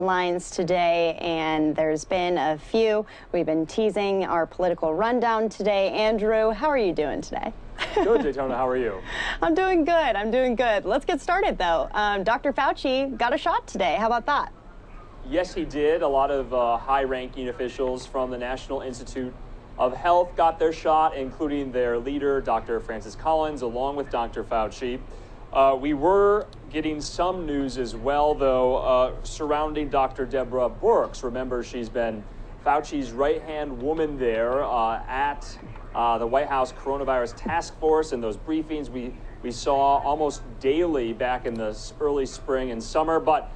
lines today, and there's been a few. We've been teasing our political rundown today. Andrew, how are you doing today? Good, Daytona. How are you? I'm doing good. I'm doing good. Let's get started, though. Dr. Fauci got a shot today. How about that? Yes, he did. A lot of high-ranking officials from the National Institute of Health got their shot, including their leader, Dr. Francis Collins, along with Dr. Fauci. We were getting some news as well, though, surrounding Dr. Deborah Birx. Remember, she's been Fauci's right-hand woman there at the White House Coronavirus Task Force. And those briefings we saw almost daily back in the early spring and summer. But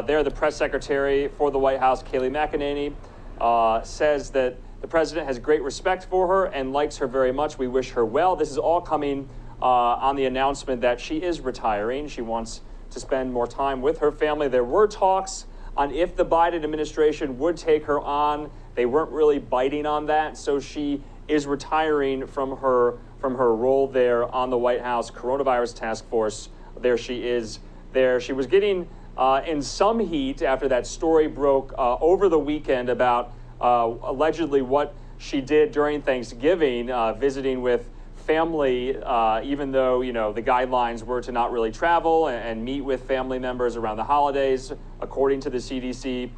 there, the press secretary for the White House, Kayleigh McEnany, says that the president has great respect for her and likes her very much. We wish her well. This is all coming on the announcement that she is retiring. She wants to spend more time with her family. There were talks on if the Biden administration would take her on. They weren't really biting on that, so she is retiring from her role there on the White House Coronavirus Task Force. There she is there. She was getting in some heat after that story broke over the weekend about allegedly what she did during Thanksgiving, visiting with family, even though, you know, the guidelines were to not really travel and meet with family members around the holidays, according to the CDC.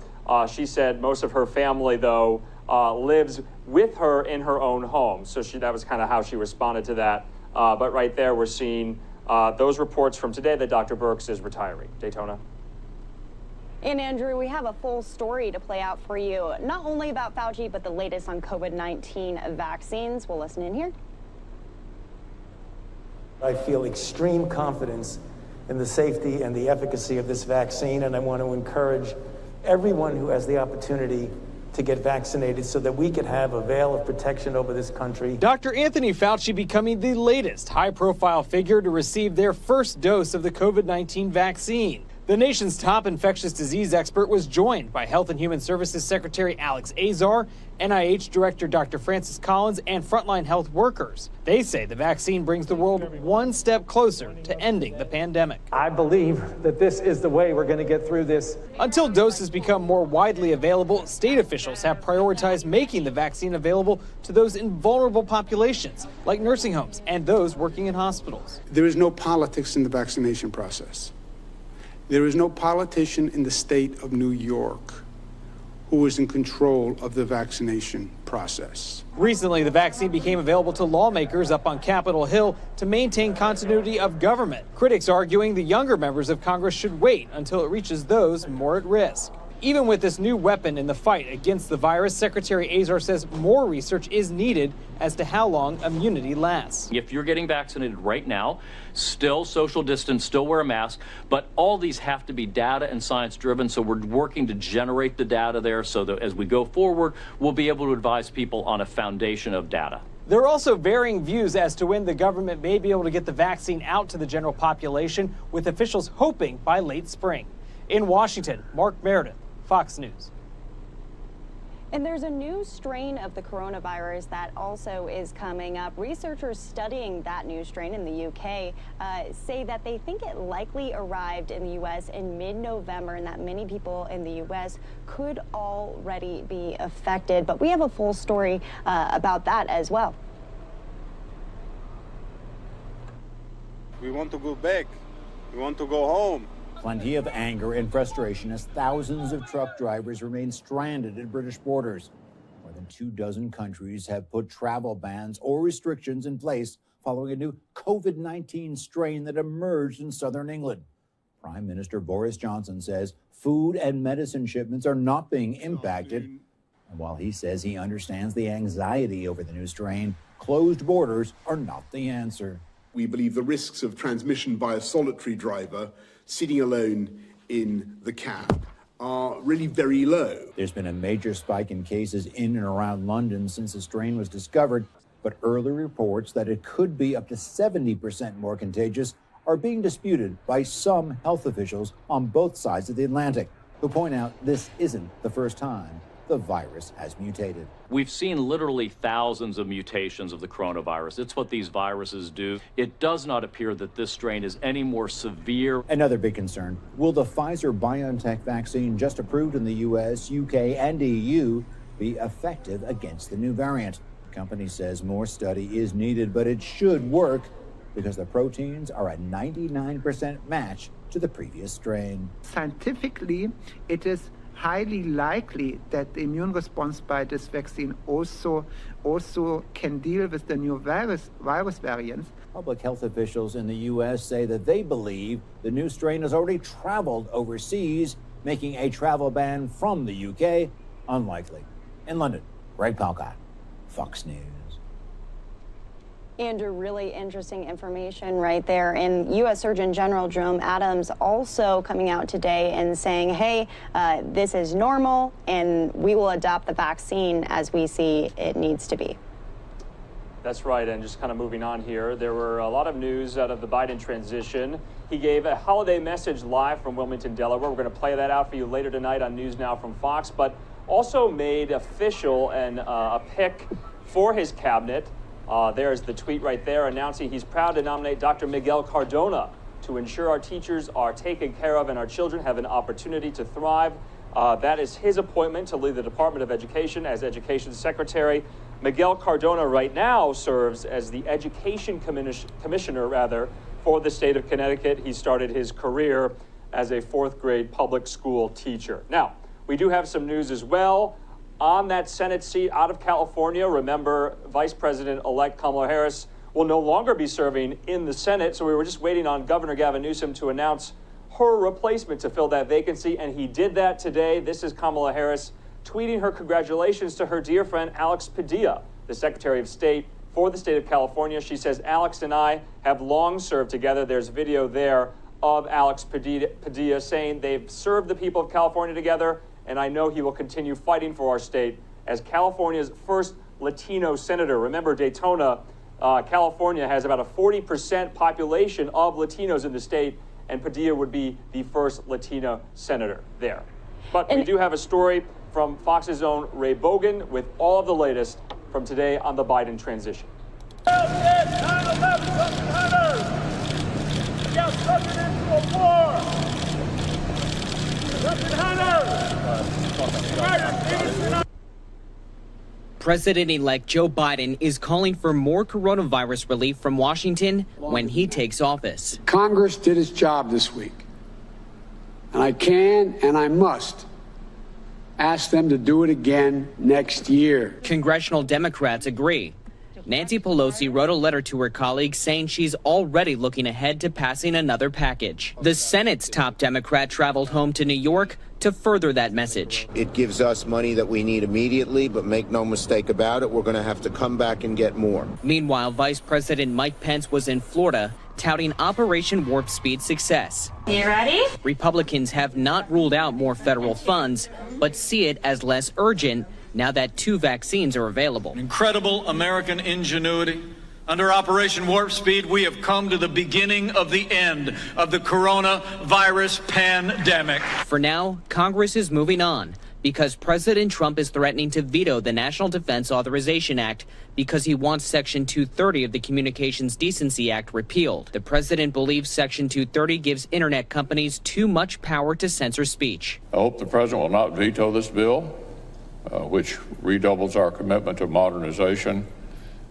She said most of her family, though, lives with her in her own home. So that was kind of how she responded to that. But right there, we're seeing those reports from today that Dr. Birx is retiring. Daytona. And Andrew, we have a full story to play out for you, not only about Fauci, but the latest on COVID-19 vaccines. We'll listen in here. I feel extreme confidence in the safety and the efficacy of this vaccine, and I want to encourage everyone who has the opportunity to get vaccinated so that we can have a veil of protection over this country. Dr. Anthony Fauci becoming the latest high-profile figure to receive their first dose of the COVID-19 vaccine. The nation's top infectious disease expert was joined by Health and Human Services Secretary Alex Azar, NIH Director Dr. Francis Collins, and frontline health workers. They say the vaccine brings the world one step closer to ending the pandemic. I believe that this is the way we're going to get through this. Until doses become more widely available, state officials have prioritized making the vaccine available to those in vulnerable populations, like nursing homes and those working in hospitals. There is no politics in the vaccination process. There is no politician in the state of New York who is in control of the vaccination process. Recently, the vaccine became available to lawmakers up on Capitol Hill to maintain continuity of government. Critics arguing the younger members of Congress should wait until it reaches those more at risk. Even with this new weapon in the fight against the virus, Secretary Azar says more research is needed as to how long immunity lasts. If you're getting vaccinated right now, still social distance, still wear a mask, but all these have to be data and science driven. So we're working to generate the data there so that as we go forward, we'll be able to advise people on a foundation of data. There are also varying views as to when the government may be able to get the vaccine out to the general population, with officials hoping by late spring. In Washington, Mark Meredith, Fox News. And there's a new strain of the coronavirus that also is coming up. Researchers studying that new strain in the UK say that they think it likely arrived in the U.S. in mid-November and that many people in the U.S. could already be affected. But we have a full story about that as well. We want to go back. We want to go home. Plenty of anger and frustration as thousands of truck drivers remain stranded at British borders. More than 24 countries have put travel bans or restrictions in place following a new COVID-19 strain that emerged in southern England. Prime Minister Boris Johnson says food and medicine shipments are not being impacted. And while he says he understands the anxiety over the new strain, closed borders are not the answer. We believe the risks of transmission by a solitary driver sitting alone in the cab are really very low. There's been a major spike in cases in and around London since the strain was discovered, but early reports that it could be up to 70% more contagious are being disputed by some health officials on both sides of the Atlantic, who point out this isn't the first time the virus has mutated. We've seen literally thousands of mutations of the coronavirus. It's what these viruses do. It does not appear that this strain is any more severe. Another big concern, will the Pfizer-BioNTech vaccine just approved in the U.S., U.K., and EU be effective against the new variant? The company says more study is needed, but it should work because the proteins are a 99% match to the previous strain. Scientifically, it is highly likely that the immune response by this vaccine also can deal with the new virus variants. Public health officials in the U.S. say that they believe the new strain has already traveled overseas, making a travel ban from the U.K. unlikely. In London, Greg Palcott, Fox News. Andrew, really interesting information right there. And U.S. Surgeon General Jerome Adams also coming out today and saying, hey, this is normal and we will adopt the vaccine as we see it needs to be. That's right, and just kind of moving on here, there were a lot of news out of the Biden transition. He gave a holiday message live from Wilmington, Delaware. We're going to play that out for you later tonight on NewsNOW from Fox, but also made official and a pick for his cabinet. There's the tweet right there announcing he's proud to nominate Dr. Miguel Cardona to ensure our teachers are taken care of and our children have an opportunity to thrive. That is his appointment to lead the Department of Education as Education Secretary. Miguel Cardona right now serves as the Education Commissioner for the state of Connecticut. He started his career as a fourth grade public school teacher. Now, we do have some news as well. On that Senate seat out of California, remember, Vice President-elect Kamala Harris will no longer be serving in the Senate, so we were just waiting on Governor Gavin Newsom to announce her replacement to fill that vacancy, and he did that today. This is Kamala Harris tweeting her congratulations to her dear friend Alex Padilla, the Secretary of State for the state of California. She says, Alex and I have long served together. There's video there of Alex Padilla saying they've served the people of California together, and I know he will continue fighting for our state as California's first Latino senator. Remember, Daytona, California has about a 40% population of Latinos in the state, and Padilla would be the first Latino senator there. But we do have a story from Fox's own Ray Bogan with all of the latest from today on the Biden transition. President-elect Joe Biden is calling for more coronavirus relief from Washington when he takes office. Congress did its job this week, and I can and I must ask them to do it again next year. Congressional Democrats agree. Nancy Pelosi wrote a letter to her colleagues saying she's already looking ahead to passing another package. The Senate's top Democrat traveled home to New York to further that message. It gives us money that we need immediately, but make no mistake about it, we're going to have to come back and get more. Meanwhile, Vice President Mike Pence was in Florida touting Operation Warp Speed's success. You ready? Republicans have not ruled out more federal funds, but see it as less urgent now that 2 vaccines are available. Incredible American ingenuity. Under Operation Warp Speed, we have come to the beginning of the end of the coronavirus pandemic. For now, Congress is moving on because President Trump is threatening to veto the National Defense Authorization Act because he wants Section 230 of the Communications Decency Act repealed. The president believes Section 230 gives internet companies too much power to censor speech. I hope the president will not veto this bill, which redoubles our commitment to modernization,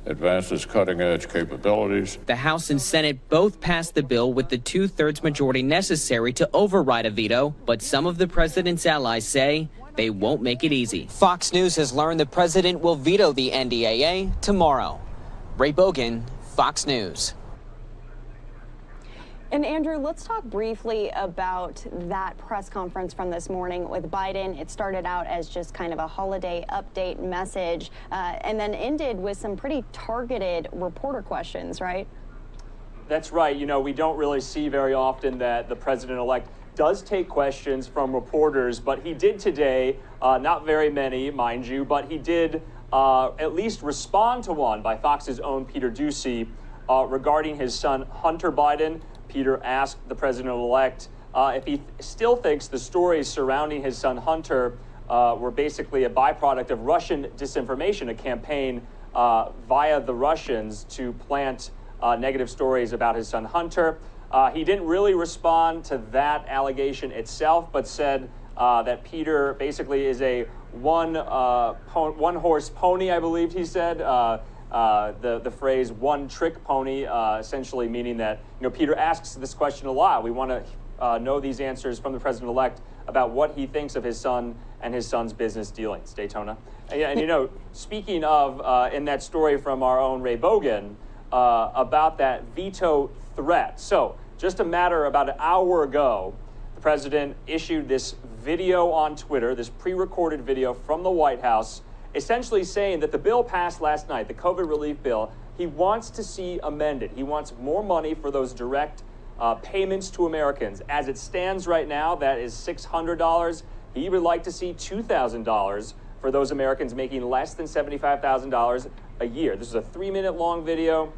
advances cutting-edge capabilities. The House and Senate both passed the bill with the 2/3 majority necessary to override a veto, but some of the president's allies say they won't make it easy. Fox News has learned the president will veto the NDAA tomorrow. Ray Bogan, Fox News. And Andrew, let's talk briefly about that press conference from this morning with Biden. It started out as just kind of a holiday update message and then ended with some pretty targeted reporter questions, right? That's right. You know, we don't really see very often that the president-elect does take questions from reporters, but he did today, not very many, mind you, but he did at least respond to one by Fox's own Peter Doocy regarding his son, Hunter Biden. Peter asked the president-elect if he still thinks the stories surrounding his son Hunter were basically a byproduct of Russian disinformation, a campaign via the Russians to plant negative stories about his son Hunter. He didn't really respond to that allegation itself, but said that Peter basically is a one-horse pony, I believe he said. The phrase one-trick pony, essentially meaning that Peter asks this question a lot. We want to know these answers from the president-elect about what he thinks of his son and his son's business dealings. Daytona. And speaking of, in that story from our own Ray Bogan, about that veto threat. So just about an hour ago, the president issued this video on Twitter, this pre-recorded video from the White House, essentially saying that the bill passed last night, the COVID relief bill, he wants to see amended. He wants more money for those direct payments to Americans. As it stands right now, that is $600. He would like to see $2,000 for those Americans making less than $75,000 a year. This is a 3-minute long video.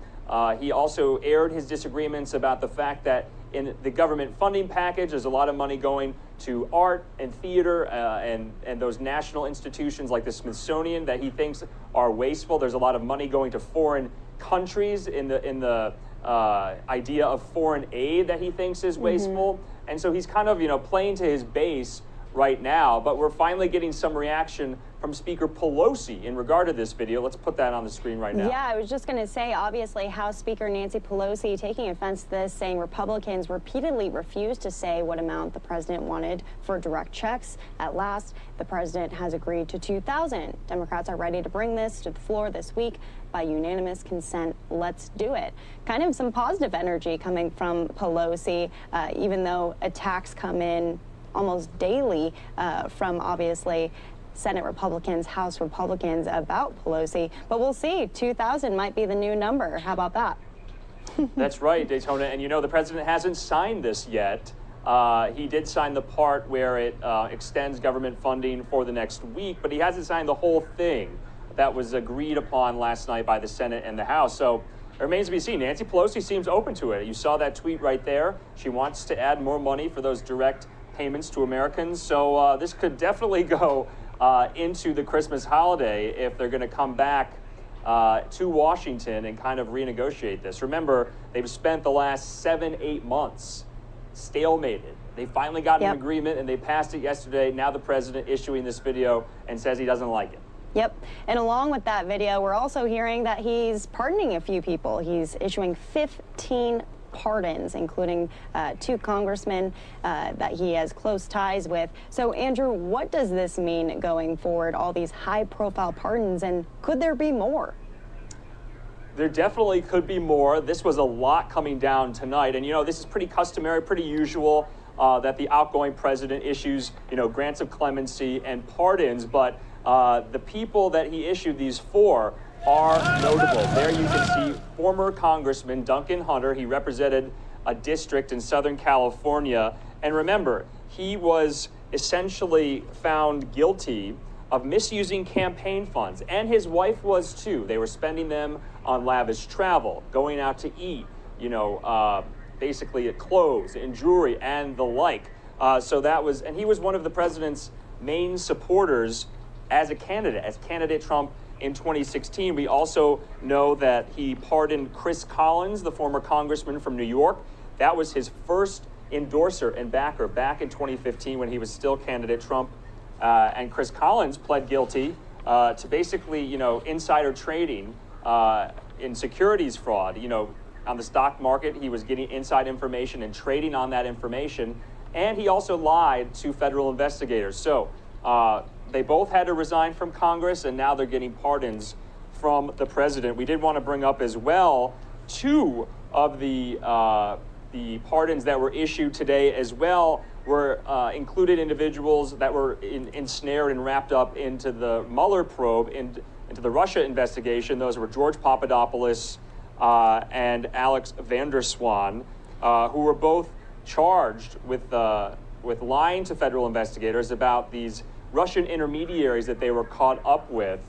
He also aired his disagreements about the fact that in the government funding package, there's a lot of money going to art and theater and those national institutions like the Smithsonian that he thinks are wasteful. There's a lot of money going to foreign countries in the idea of foreign aid that he thinks is wasteful. And so he's kind of, playing to his base right now, but we're finally getting some reaction from Speaker Pelosi in regard to this video. Let's put that on the screen right now. Yeah, I was just going to say, obviously, House Speaker Nancy Pelosi taking offense to this, saying Republicans repeatedly refused to say what amount the president wanted for direct checks. At last, the president has agreed to $2,000. Democrats are ready to bring this to the floor this week by unanimous consent. Let's do it. Kind of some positive energy coming from Pelosi, even though attacks come in almost daily from, obviously, Senate Republicans, House Republicans about Pelosi. But we'll see. 2,000 might be the new number. How about that? That's right, Daytona. And the president hasn't signed this yet. He did sign the part where it extends government funding for the next week, but he hasn't signed the whole thing that was agreed upon last night by the Senate and the House. So it remains to be seen. Nancy Pelosi seems open to it. You saw that tweet right there. She wants to add more money for those direct payments to Americans. So this could definitely go into the Christmas holiday if they're going to come back to Washington and kind of renegotiate this. Remember, they've spent the last 7-8 months stalemated. They finally got an agreement and they passed it yesterday. Now the president issuing this video and says he doesn't like it. Yep. And along with that video, we're also hearing that he's pardoning a few people. He's issuing 15 pardons, including 2 congressmen that he has close ties with. So, Andrew, what does this mean going forward, all these high-profile pardons, and could there be more? There definitely could be more. This was a lot coming down tonight. And, this is pretty customary, pretty usual that the outgoing president issues, grants of clemency and pardons. But the people that he issued these for are notable. There you can see former Congressman Duncan Hunter. He represented a district in Southern California. And remember, he was essentially found guilty of misusing campaign funds. And his wife was too. They were spending them on lavish travel, going out to eat, basically at clothes and jewelry and the like. And he was one of the president's main supporters as candidate Trump in 2016. We also know that he pardoned Chris Collins, the former congressman from New York. That was his first endorser and backer back in 2015 when he was still candidate Trump. And Chris Collins pled guilty to basically, insider trading in securities fraud. On the stock market, he was getting inside information and trading on that information. And he also lied to federal investigators. So they both had to resign from Congress, and now they're getting pardons from the president. We did want to bring up as well 2 of the pardons that were issued today as well were included individuals that were ensnared and wrapped up into the Mueller probe, into the Russia investigation. Those were George Papadopoulos and Alex Vanderswan, who were both charged with lying to federal investigators about these Russian intermediaries that they were caught up with,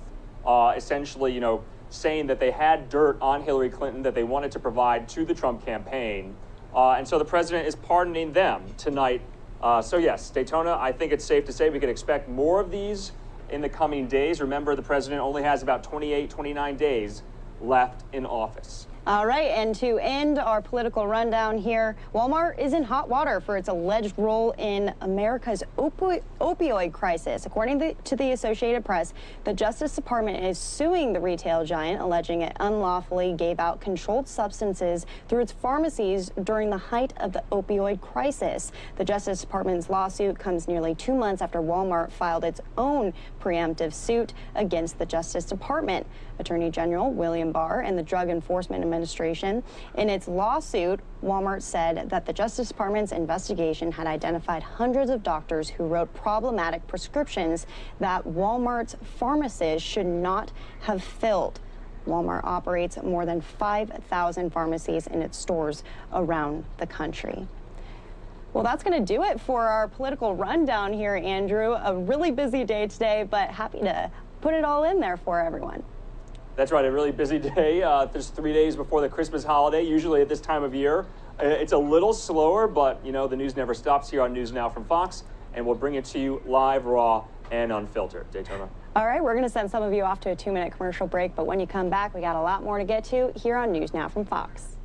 essentially, saying that they had dirt on Hillary Clinton that they wanted to provide to the Trump campaign. And so the president is pardoning them tonight So yes, Daytona, I think it's safe to say we can expect more of these in the coming days. Remember, the president only has about 28, 29 days left in office. All right, and to end our political rundown here, Walmart is in hot water for its alleged role in America's opioid crisis. According to the Associated Press, the Justice Department is suing the retail giant, alleging it unlawfully gave out controlled substances through its pharmacies during the height of the opioid crisis. The Justice Department's lawsuit comes nearly 2 months after Walmart filed its own preemptive suit against the Justice Department. Attorney General William Barr and the Drug Enforcement Administration. In its lawsuit, Walmart said that the Justice Department's investigation had identified hundreds of doctors who wrote problematic prescriptions that Walmart's pharmacists should not have filled. Walmart operates more than 5,000 pharmacies in its stores around the country. Well, that's going to do it for our political rundown here, Andrew. A really busy day today, but happy to put it all in there for everyone. That's right, a really busy day. There's 3 days before the Christmas holiday. Usually at this time of year, it's a little slower, but you know, the news never stops here on News Now from Fox, and we'll bring it to you live, raw, and unfiltered. Daytona. All right, we're going to send some of you off to a 2-minute commercial break, but when you come back, we got a lot more to get to here on News Now from Fox.